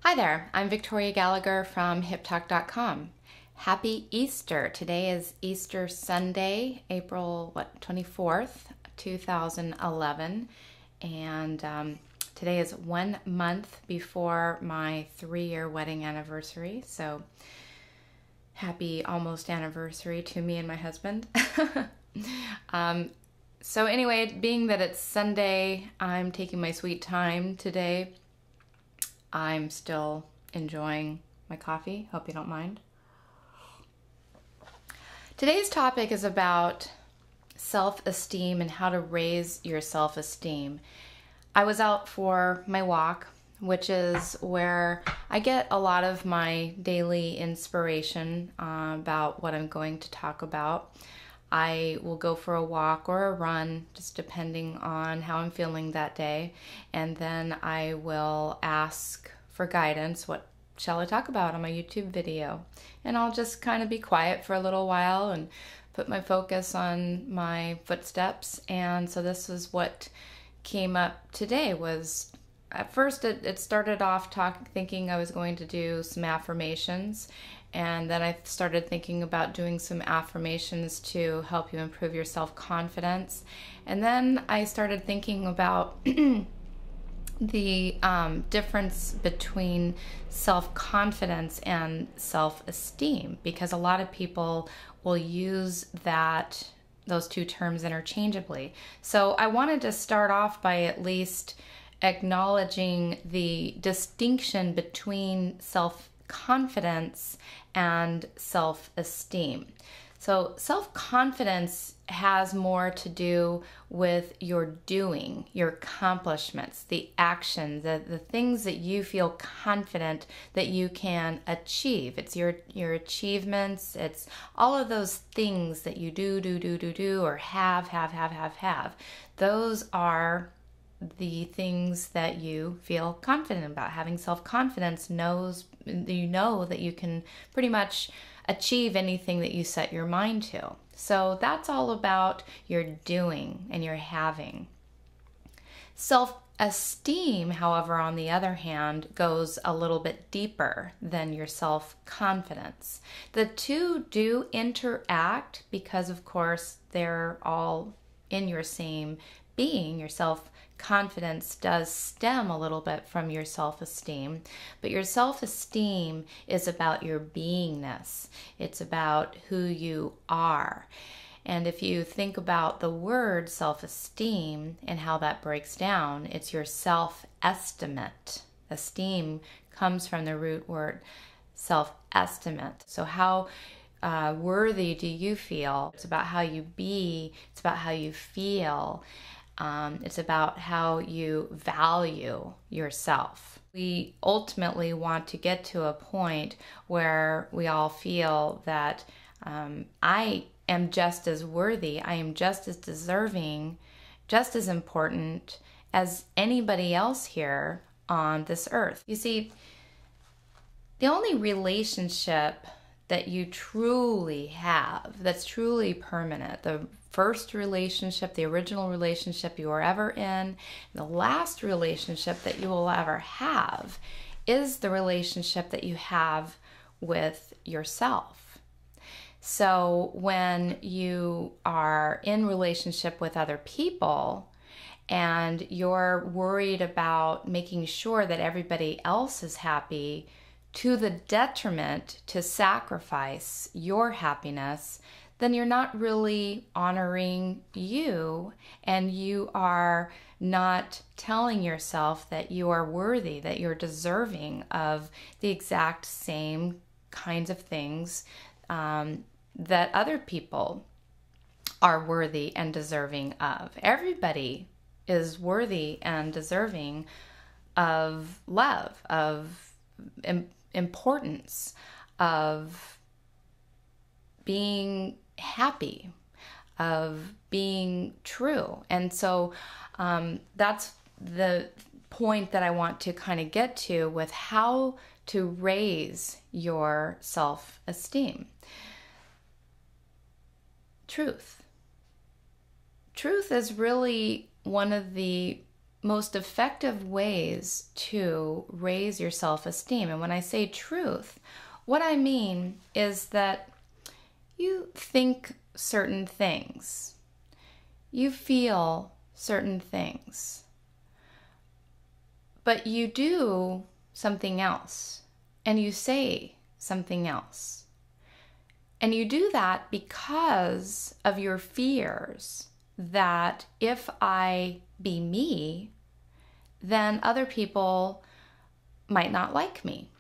Hi there, I'm Victoria Gallagher from HipTalk.com. Happy Easter. Today is Easter Sunday, April 24th, 2011. And today is 1 month before my 3-year wedding anniversary. So happy almost anniversary to me and my husband. So anyway, being that it's Sunday, I'm taking my sweet time today. I'm still enjoying my coffee. Hope you don't mind. Today's topic is about self-esteem and how to raise your self-esteem. I was out for my walk, which is where I get a lot of my daily inspiration about what I'm going to talk about. I will go for a walk or a run, just depending on how I'm feeling that day. And then I will ask for guidance. What shall I talk about on my YouTube video? And I'll just kind of be quiet for a little while and put my focus on my footsteps. And so this is what came up today. Was at first it started off thinking I was going to do some affirmations. And then I started thinking about doing some affirmations to help you improve your self-confidence. And then I started thinking about the difference between self-confidence and self-esteem, because a lot of people will use those two terms interchangeably. So I wanted to start off by at least acknowledging the distinction between self-confidence and self-esteem. So self-confidence has more to do with your doing, your accomplishments, the actions, the things that you feel confident that you can achieve. It's your achievements. It's all of those things that you do, or have. Those are the things that you feel confident about. Having self-confidence you know that you can pretty much achieve anything that you set your mind to. So that's all about your doing and your having. Self-esteem, however, on the other hand, goes a little bit deeper than your self-confidence. The two do interact because, of course, they're all in your same being. Your self-confidence does stem a little bit from your self-esteem, but your self-esteem is about your beingness. It's about who you are. And if you think about the word self-esteem and how that breaks down, it's your self-estimate. Esteem comes from the root word self-estimate. So how worthy do you feel? It's about how you be. It's about how you feel. It's about how you value yourself. We ultimately want to get to a point where we all feel that I am just as worthy, I am just as deserving, just as important as anybody else here on this earth. You see, the only relationship that you truly have, that's truly permanent, the first relationship, the original relationship you were ever in, the last relationship that you will ever have, is the relationship that you have with yourself. So when you are in relationship with other people and you're worried about making sure that everybody else is happy, to the detriment to sacrifice your happiness, then you're not really honoring you, and you are not telling yourself that you are worthy, that you're deserving of the exact same kinds of things that other people are worthy and deserving of. Everybody is worthy and deserving of love, of importance, of being happy, of being true. And so that's the point that I want to kind of get to with how to raise your self-esteem. Truth. Truth is really one of the most effective ways to raise your self-esteem. And when I say truth, what I mean is that you think certain things, you feel certain things, but you do something else, and you say something else. And you do that because of your fears that if I be me, then other people might not like me.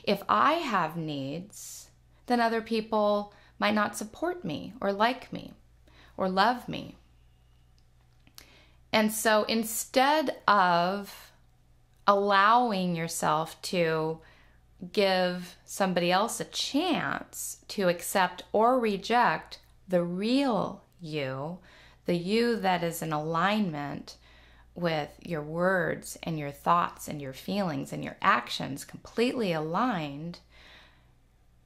If I have needs, then other people might not support me or like me or love me. And so instead of allowing yourself to give somebody else a chance to accept or reject the real you, the you that is in alignment with your words and your thoughts and your feelings and your actions, completely aligned,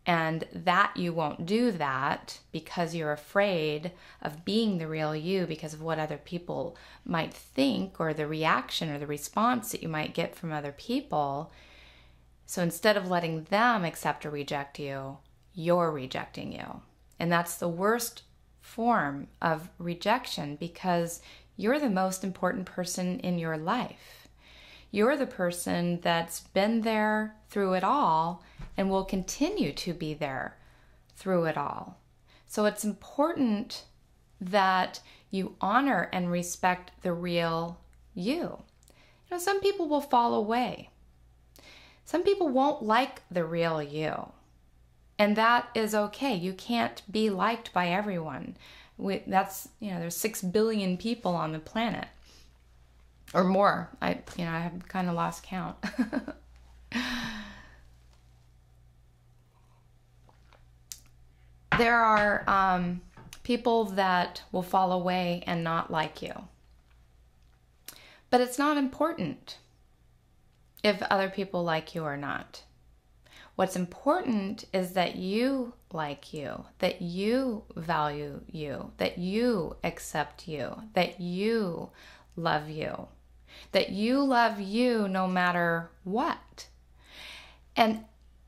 and that you won't do that because you're afraid of being the real you because of what other people might think or the reaction or the response that you might get from other people. So instead of letting them accept or reject you, you're rejecting you. And that's the worst form of rejection because you're the most important person in your life. You're the person that's been there through it all and will continue to be there through it all. So it's important that you honor and respect the real you. You know, some people will fall away. Some people won't like the real you. And that is okay. You can't be liked by everyone. There's 6 billion people on the planet. Or more. I have kind of lost count. There are people that will fall away and not like you. But it's not important if other people like you or not. What's important is that you like you, that you value you, that you accept you, that you love you, that you love you no matter what. And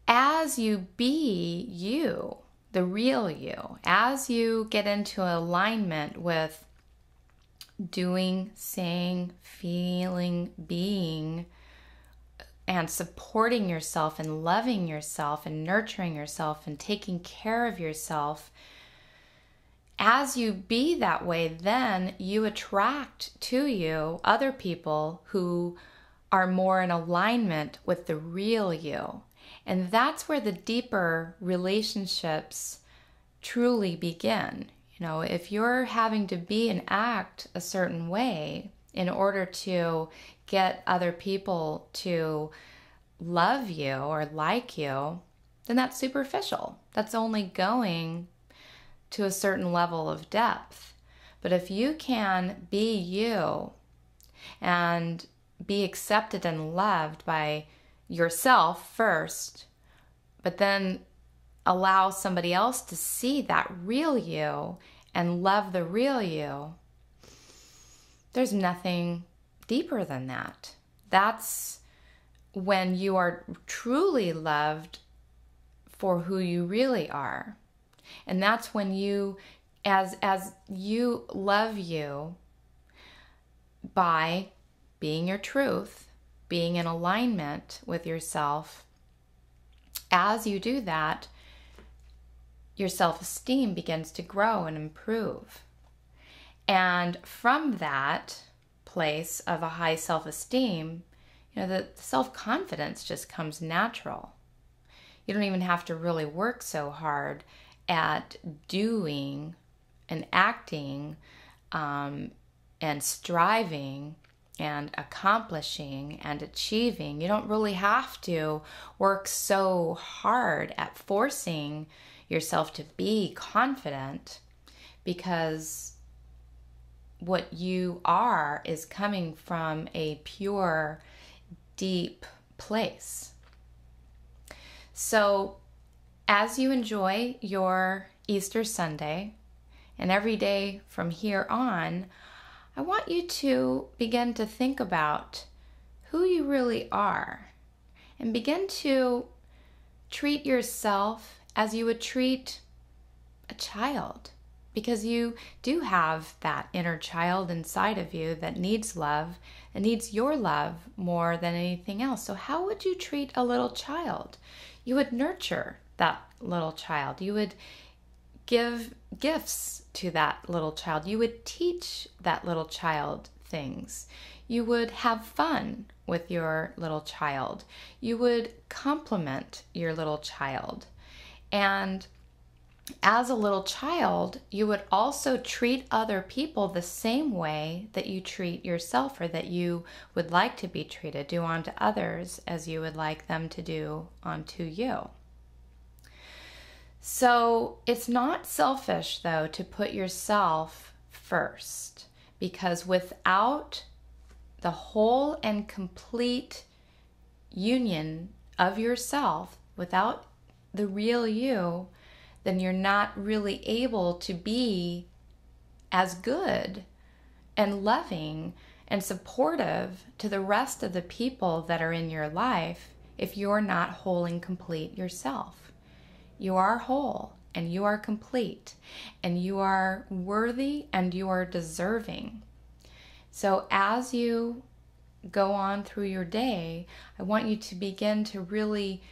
as you be you, the real you, as you get into alignment with doing, saying, feeling, being, and supporting yourself and loving yourself and nurturing yourself and taking care of yourself, as you be that way, then you attract to you other people who are more in alignment with the real you. And that's where the deeper relationships truly begin. You know, if you're having to be and act a certain way in order to get other people to love you or like you, then that's superficial. That's only going to a certain level of depth. But if you can be you and be accepted and loved by yourself first, but then allow somebody else to see that real you and love the real you, there's nothing deeper than that. That's when you are truly loved for who you really are. And that's when you, as you love you by being your truth, being in alignment with yourself, as you do that, your self-esteem begins to grow and improve. And from that place of a high self-esteem, the self-confidence just comes natural. You don't even have to really work so hard at doing and acting and striving and accomplishing and achieving. You don't really have to work so hard at forcing yourself to be confident, because what you are is coming from a pure, deep place. So as you enjoy your Easter Sunday and every day from here on, I want you to begin to think about who you really are and begin to treat yourself as you would treat a child, because you do have that inner child inside of you that needs love and needs your love more than anything else. So how would you treat a little child? You would nurture that little child. You would give gifts to that little child. You would teach that little child things. You would have fun with your little child. You would compliment your little child. And as a little child, you would also treat other people the same way that you treat yourself, or that you would like to be treated. Do unto others as you would like them to do unto you. So it's not selfish, though, to put yourself first, because without the whole and complete union of yourself, without the real you, then you're not really able to be as good and loving and supportive to the rest of the people that are in your life if you're not whole and complete yourself. You are whole and you are complete and you are worthy and you are deserving. So as you go on through your day, I want you to begin to really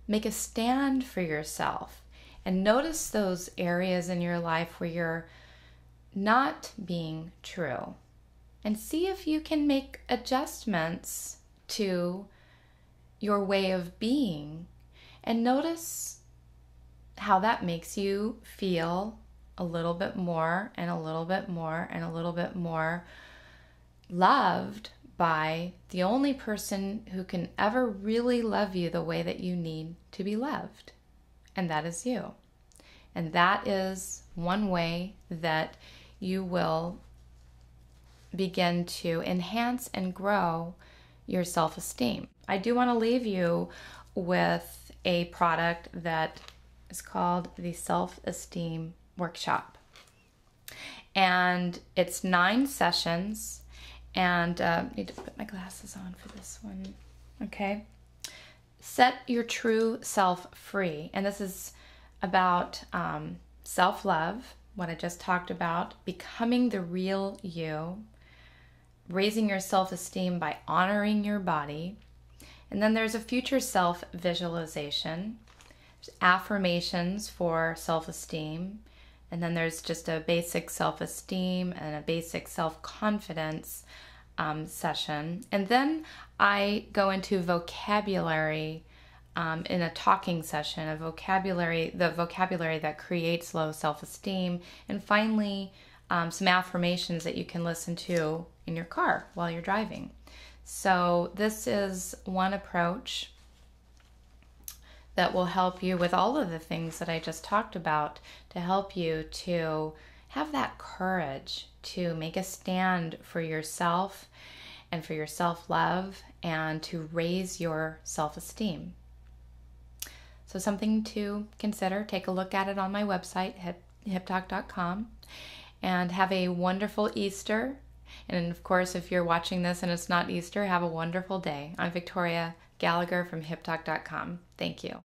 make a stand for yourself and notice those areas in your life where you're not being true, and see if you can make adjustments to your way of being, and notice how that makes you feel a little bit more and a little bit more and a little bit more loved by the only person who can ever really love you the way that you need to be loved, and that is you. And that is one way that you will begin to enhance and grow your self-esteem. I do want to leave you with a product that is called the SelfEsteem Workshop. And it's 9 sessions. And I need to put my glasses on for this one. Okay. Set your true self free. And this is about self-love, what I just talked about, becoming the real you, raising your self-esteem by honoring your body. And then there's a future self visualization, there's affirmations for self-esteem, and then there's just a basic self-esteem and a basic self-confidence session. And then I go into vocabulary in a talking session, the vocabulary that creates low self-esteem, and finally some affirmations that you can listen to in your car while you're driving. So this is one approach that will help you with all of the things that I just talked about, to help you to have that courage to make a stand for yourself and for your self-love, and to raise your self-esteem. So something to consider. Take a look at it on my website, hiptalk.com, and have a wonderful Easter. And of course, if you're watching this and it's not Easter, have a wonderful day. I'm Victoria Gallagher from hiptalk.com. Thank you.